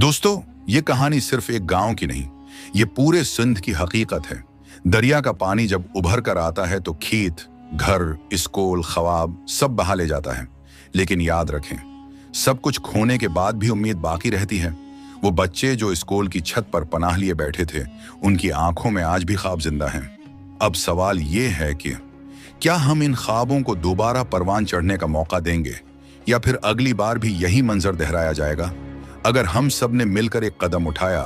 दोस्तों, ये कहानी सिर्फ एक गांव की नहीं, ये पूरे सिंध की हकीकत है। दरिया का पानी जब उभर कर आता है तो खेत, घर, स्कूल, ख्वाब सब बहा ले जाता है। लेकिन याद रखें, सब कुछ खोने के बाद भी उम्मीद बाकी रहती है। वो बच्चे जो स्कूल की छत पर पनाह लिए बैठे थे, उनकी आंखों में आज भी ख्वाब जिंदा हैं। अब सवाल ये है कि क्या हम इन ख्वाबों को दोबारा परवान चढ़ने का मौका देंगे, या फिर अगली बार भी यही मंजर दोहराया जाएगा? अगर हम सब ने मिलकर एक कदम उठाया,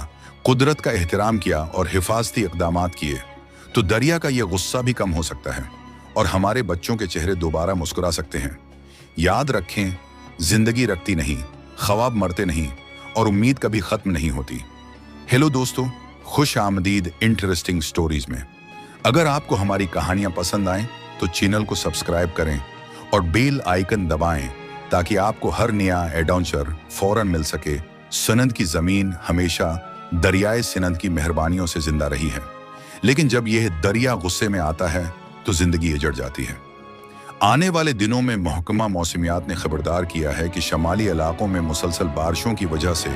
कुदरत का एहतराम किया और हिफाजती इक़दामात किए, तो दरिया का ये गुस्सा भी कम हो सकता है और हमारे बच्चों के चेहरे दोबारा मुस्कुरा सकते हैं। याद रखें, जिंदगी रखती नहीं, ख्वाब मरते नहीं और उम्मीद कभी खत्म नहीं होती। हेलो दोस्तों, खुश आमदीद इंटरेस्टिंग स्टोरीज में। अगर आपको हमारी कहानियां पसंद आएं तो चैनल को सब्सक्राइब करें और बेल आइकन दबाएं ताकि आपको हर नया एडवेंचर फौरन मिल सके। सिंध की जमीन हमेशा दरियाए सिंध की मेहरबानियों से जिंदा रही है, लेकिन जब यह दरिया गुस्से में आता है तो जिंदगी उजड़ जाती है। आने वाले दिनों में महकमा मौसमियात ने खबरदार किया है कि शमाली इलाकों में मुसलसल बारिशों की वजह से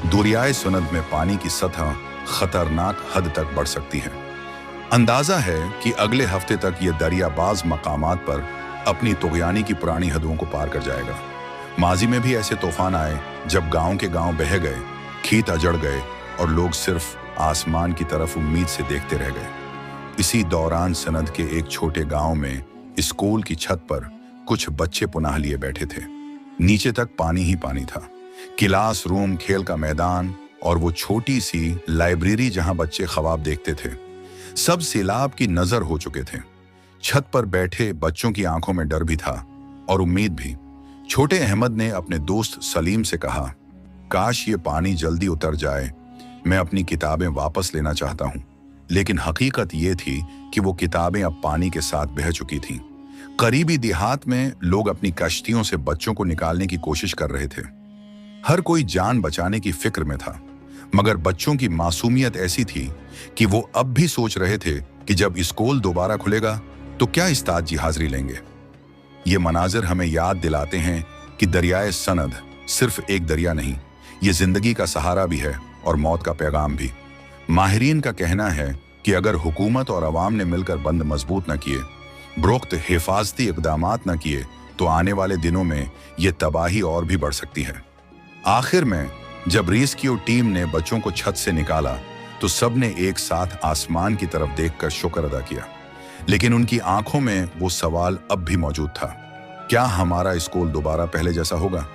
दरियाए सिंध में पानी की सतह खतरनाक हद तक बढ़ सकती है। अंदाजा है कि अगले हफ्ते तक यह दरिया बाज मकामात पर अपनी तुगयानी की पुरानी हदों को पार कर जाएगा। माजी में भी ऐसे तूफान आए जब गांव के गांव बह गए, खेत अजड़ गए और लोग सिर्फ आसमान की तरफ उम्मीद से देखते रह गए। इसी दौरान सिंध के एक छोटे गांव में स्कूल की छत पर कुछ बच्चे पुनाह लिए बैठे थे। नीचे तक पानी ही पानी था। क्लास रूम, खेल का मैदान और वो छोटी सी लाइब्रेरी जहां बच्चे ख्वाब देखते थे, सब सैलाब की नजर हो चुके थे। छत पर बैठे बच्चों की आंखों में डर भी था और उम्मीद भी। छोटे अहमद ने अपने दोस्त सलीम से कहा, काश ये पानी जल्दी उतर जाए, मैं अपनी किताबें वापस लेना चाहता हूं। लेकिन हकीकत ये थी कि वो किताबें अब पानी के साथ बह चुकी थीं। करीबी देहात में लोग अपनी कश्तियों से बच्चों को निकालने की कोशिश कर रहे थे। हर कोई जान बचाने की फिक्र में था, मगर बच्चों की मासूमियत ऐसी थी कि वो अब भी सोच रहे थे कि जब स्कूल दोबारा खुलेगा तो क्या उस्ताद जी हाजिरी लेंगे। ये मनाजिर हमें याद दिलाते हैं कि दरियाए सिंध सिर्फ एक दरिया नहीं, ये जिंदगी का सहारा भी है और मौत का पैगाम भी। माहिरीन का कहना है कि अगर हुकूमत और अवाम ने मिलकर बंद मजबूत न किए, बरोक्त हिफाजती इक़दामात न किए, तो आने वाले दिनों में ये तबाही और भी बढ़ सकती है। आखिर में जब रेस्क्यू टीम ने बच्चों को छत से निकाला तो सबने एक साथ आसमान की तरफ देखकर शुक्र अदा किया। लेकिन उनकी आंखों में वो सवाल अब भी मौजूद था, क्या हमारा स्कूल दोबारा पहले जैसा होगा?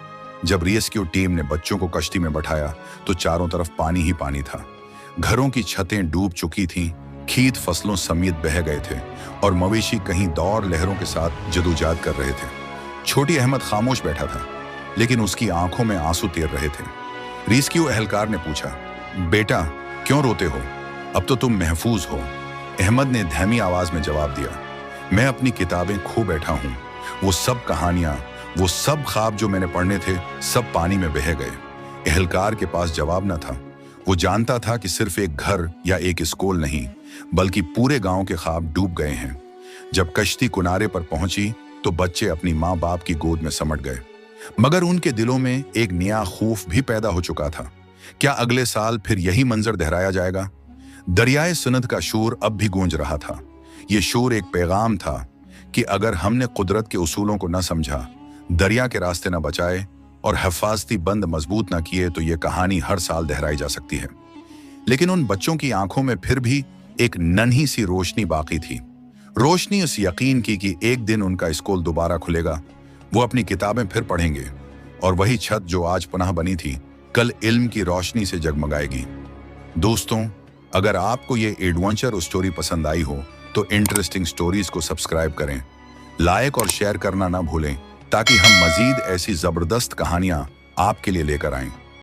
जब रेस्क्यू टीम ने बच्चों को कश्ती में बैठाया तो चारों तरफ पानी ही पानी था। घरों की छतें डूब चुकी थीं, खेत फसलों समेत बह गए थे और मवेशी कहीं दौर लहरों के साथ जदोजहद कर रहे थे। छोटी अहमद खामोश बैठा था, लेकिन उसकी आंखों में आंसू तैर रहे थे। रेस्क्यू एहलकार ने पूछा, बेटा क्यों रोते हो? अब तो तुम महफूज हो। अहमद ने धीमी आवाज में जवाब दिया, मैं अपनी किताबें खो बैठा हूं। वो सब कहानियां, वो सब ख्वाब जो मैंने पढ़ने थे, सब पानी में बह गए। एहलकार के पास जवाब न था। वो जानता था कि सिर्फ एक घर या एक स्कूल नहीं, बल्कि पूरे गांव के ख्वाब डूब गए हैं। जब कश्ती किनारे पर पहुंची तो बच्चे अपनी माँ बाप की गोद में समट गए, मगर उनके दिलों में एक नया खौफ भी पैदा हो चुका था। क्या अगले साल फिर यही मंजर दोहराया जाएगा? दरियाए सिंध का शोर अब भी गूंज रहा था। ये शोर एक पैगाम था कि अगर हमने कुदरत के उसूलों को न समझा, दरिया के रास्ते न बचाए और हिफाजती बंद मजबूत न किए, तो ये कहानी हर साल दोहराई जा सकती है। लेकिन उन बच्चों की आंखों में फिर भी एक नन्ही सी रोशनी बाकी थी। रोशनी उस यकीन की कि एक दिन उनका स्कूल दोबारा खुलेगा, वो अपनी किताबें फिर पढ़ेंगे और वही छत जो आज पनाह बनी थी, कल इल्म की रोशनी से जगमगाएगी। दोस्तों, अगर आपको ये एडवेंचर स्टोरी पसंद आई हो तो इंटरेस्टिंग स्टोरीज को सब्सक्राइब करें, लाइक और शेयर करना ना भूलें, ताकि हम मजीद ऐसी जबरदस्त कहानियां आपके लिए लेकर आएं।